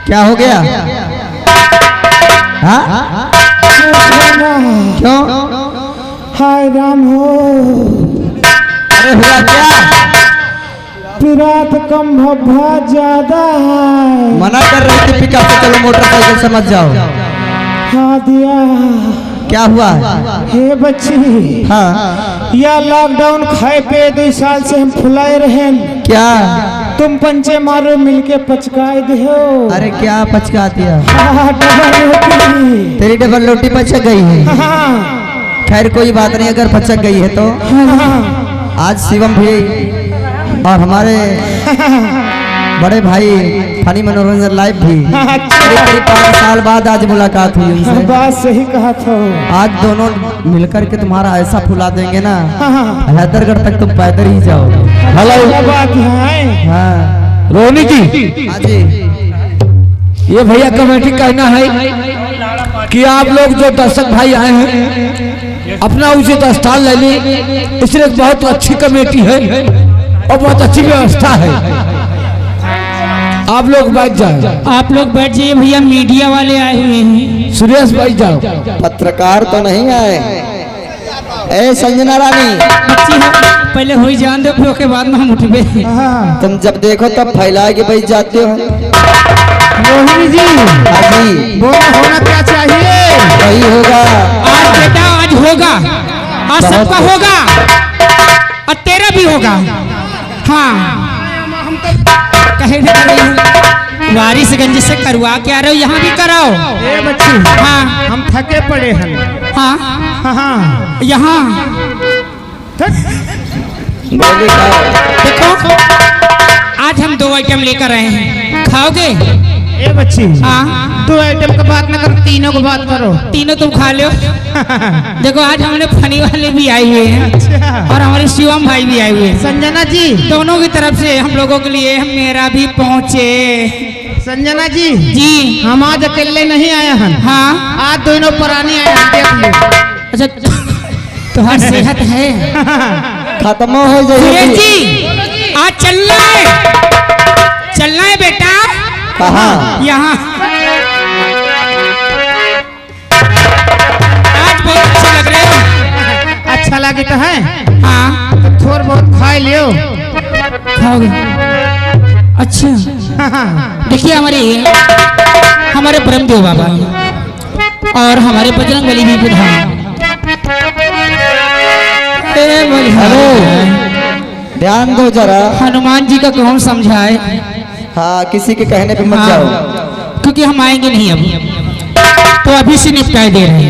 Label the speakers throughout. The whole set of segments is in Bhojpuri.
Speaker 1: क्या हो गया? हाँ क्यों?
Speaker 2: हाय राम हो।
Speaker 1: अरे हुआ क्या?
Speaker 2: पिरात कम बहुत ज्यादा है।
Speaker 1: मना कर रही थी पिकअप से, चलो मोटरसाइकिल से मत जाओ।
Speaker 2: हाँ दिया।
Speaker 1: क्या हुआ?
Speaker 2: हे बच्ची,
Speaker 1: हाँ
Speaker 2: या लॉकडाउन खाए पे 2 साल से हम फुलाए रहे।
Speaker 1: क्या?
Speaker 2: तुम पंचे मारो मिलके पचकाए दियो।
Speaker 1: अरे क्या पचका दिया?
Speaker 2: डबल रोटी।
Speaker 1: तेरी डबल रोटी पचक गई है। खैर कोई बात नहीं, अगर पचक गई है तो आज शिवम भी और हमारे बड़े भाई फनी मनोरंजन लाइव भी करीब 5 साल बाद आज मुलाकात हुई उनसे।
Speaker 2: बात सही कहा था।
Speaker 1: आज दोनों मिलकर के तुम्हारा ऐसा फुला देंगे ना, हैदरगढ़ तक तुम पैदल ही जाओ।
Speaker 2: हेलो बात है।
Speaker 1: हाँ
Speaker 3: रोनी जी,
Speaker 1: हाँ जी,
Speaker 3: ये भैया कमेटी कहना है कि आप लोग जो दर्शक भाई आए हैं अपना उचित स्थान ले लें, इसलिए बहुत अच्छी कमेटी है और बहुत अच्छी व्यवस्था है। आप लोग बैठ जाओ।
Speaker 4: आप लोग बैठ जाइए भैया, मीडिया वाले आए हुए हैं।
Speaker 3: सुरेश बैठ जाओ।
Speaker 1: पत्रकार तो नहीं आए? ए संजना रानी,
Speaker 4: बच्ची है, पहले हो ही जान दो, फिर उसके बाद में हम उठबे।
Speaker 1: तुम जब देखो तब फैला के बैठ जाते हो।
Speaker 2: रोहिणी जी,
Speaker 1: हाँ जी,
Speaker 2: बोलो होना क्या चाहिए?
Speaker 1: वही होगा।
Speaker 4: आज बेटा आज होगा, आज सबका होगा और तेरा भी होगा। हाँ कहे वारिसगंज से करवा के आ रहे हो, यहाँ भी कराओ।
Speaker 2: ए बच्ची,
Speaker 4: हाँ
Speaker 2: हम थके पड़े हैं।
Speaker 4: हाँ
Speaker 2: हाँ
Speaker 4: यहाँ
Speaker 1: बोले क्या?
Speaker 4: देखो, आज हम 2 आइटम लेकर आए हैं, खाओगे?
Speaker 2: ए बच्ची,
Speaker 4: हाँ
Speaker 2: 2 आइटम का बात ना करो, तीनों को बात करो।
Speaker 4: तीनों तुम खा लो। देखो आज हमारे फनी वाले भी आए हुए हैं और हमारे शिवम भाई भी आए हुए हैं।
Speaker 2: संजना जी,
Speaker 4: दोनों की तरफ से हम लोगों के लिए मेरा भी पहुँचे।
Speaker 2: संजना जी,
Speaker 4: जी
Speaker 2: हम आज अकेले नहीं आए हैं।
Speaker 4: हाँ
Speaker 2: आज दोनों पुरानी आए हैं, देख लो।
Speaker 4: अच्छा तुम्हारी सेहत है?
Speaker 1: खत्म हो
Speaker 4: सुरेश
Speaker 1: जाएगी।
Speaker 4: जी आज चलना है बेटा।
Speaker 1: कहाँ?
Speaker 4: यहाँ आज बहुत अच्छे लग रहे हो।
Speaker 2: अच्छा लगे तो है।
Speaker 4: हाँ
Speaker 2: तो थोड़ा बहुत खा लियो।
Speaker 4: खाओगे? अच्छा देखिए, हमारे ब्रह्मदेव बाबा और हमारे बजरंगबली भी विधान।
Speaker 1: हेलो, ध्यान दो जरा।
Speaker 4: हनुमान जी का कौन समझाए?
Speaker 1: हाँ किसी के कहने पे मत
Speaker 4: हाँ,
Speaker 1: जाओ,
Speaker 4: क्योंकि हम आएंगे नहीं अभी, तो अभी से निपटाए दे रहे हैं।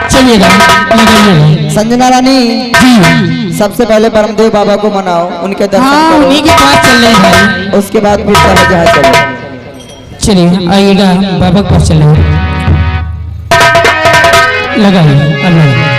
Speaker 4: चलिएगा, लगाइएगा।
Speaker 1: संजना रानी
Speaker 4: जी
Speaker 1: सबसे पहले ब्रह्मदेव बाबा को मनाओ, उनके दर्शन
Speaker 4: हाँ
Speaker 1: करो,
Speaker 4: उन्हीं के पास चल रहे हैं भाई।
Speaker 1: उसके बाद फिर सब जहाँ चलो।
Speaker 4: चलिए आइएगा, बाबा के पास चले। लगाइए अल्लाह।